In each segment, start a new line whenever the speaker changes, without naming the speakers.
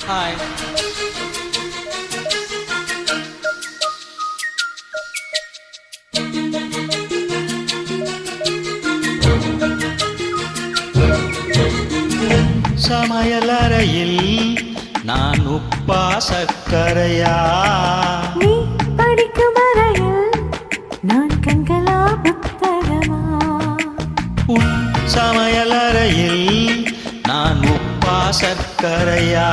Hi. சமையலறையில் நான் உப்பா சர்க்கரையா?
நீ படிக்கும் அறையில் நான் கண்களா புத்தகமா?
உன் சமையலறையில் நான் உப்பா சர்க்கரையா?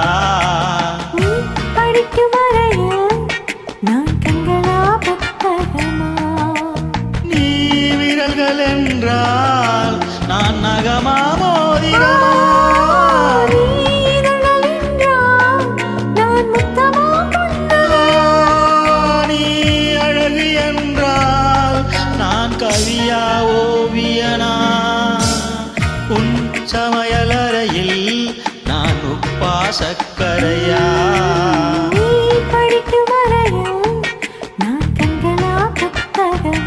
நீ படிக்கும் அறையில் நான் கண்களா புத்தகமா?
நீ விரல்கள் என்றால் நான் நகமா மோதிரமா?
நீ இதழ்கள் என்றால் நான் முத்தமா பொன்னமா?
நீ அழகு என்றால் நான் கவியா ஓவியனா? உன் சமையலறையில் நான் உப்பா சர்க்கரையா?
நீ படிக்கும் அறையில் நான் கண்களா புத்தகமா?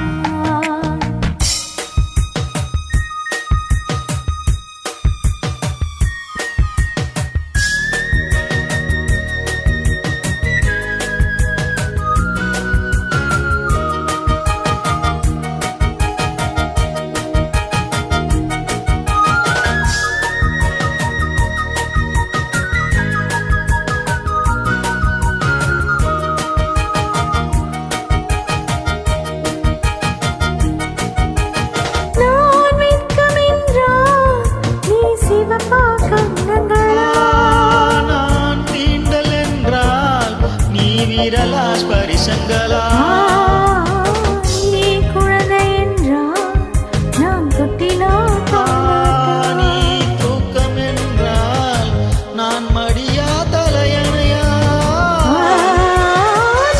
நான் வெட்கம் என்றால் நீ சிவப்பா கண்ணங்களா?
நான் தீண்டல் என்றால் நீ விரலா ஸ்பரிசங்களா?
நீ குழந்தை என்றால் நான் தொட்டிலா
நீ தூக்கம் என்றால் நான் மடியா தலையணையா?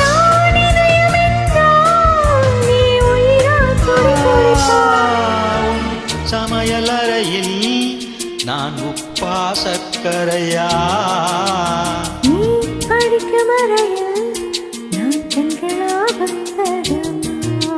நான் இதயம் என்றால் நீ உயிரா துடிதுடிப்பா?
உன் சமையலறையில் நான் உப்பா சர்க்கரையா?
நீ படிக்கும் அறையில் நான் கண்களா புத்தகமா?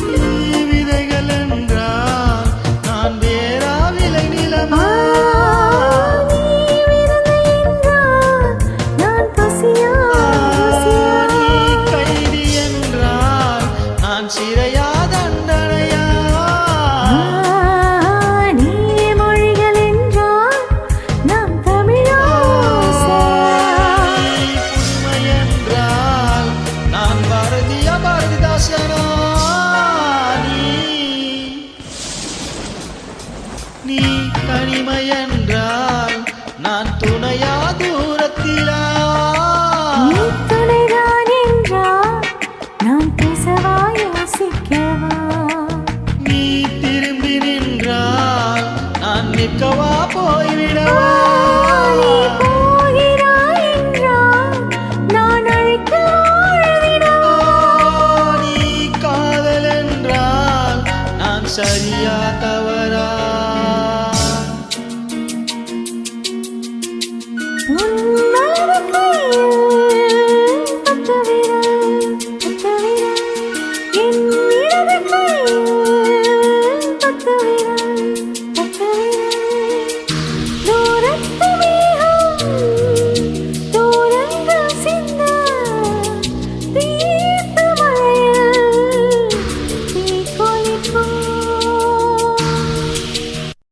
நீ விதைகள் என்றால் நான் வேறா விலை நிலமா?
நீ விருந்தை என்றால் நான் பசியா ருசியா?
நீ கைதி என்றால் நான் சிறையா தண்டனையா?
நீ மொழிகள் என்றால் நாம் தமிழா
நீ புதுமை என்றால் நான் பாரதியா பாரதிதாசனா? நீ தனிமை என்றால் நான் துணையா தூரத்திலா?
நீ துணைதான் என்றால் நான் பேசவா யோசிக்கவா?
நீ திரும்பி நின்றால் நான் நிற்கவா போய்விடவா?
நீ போகிறாய் என்றால் நான் அழைக்க வாழ்விடவா?
நீ காதல் என்றால் நான் சரியா தவறா?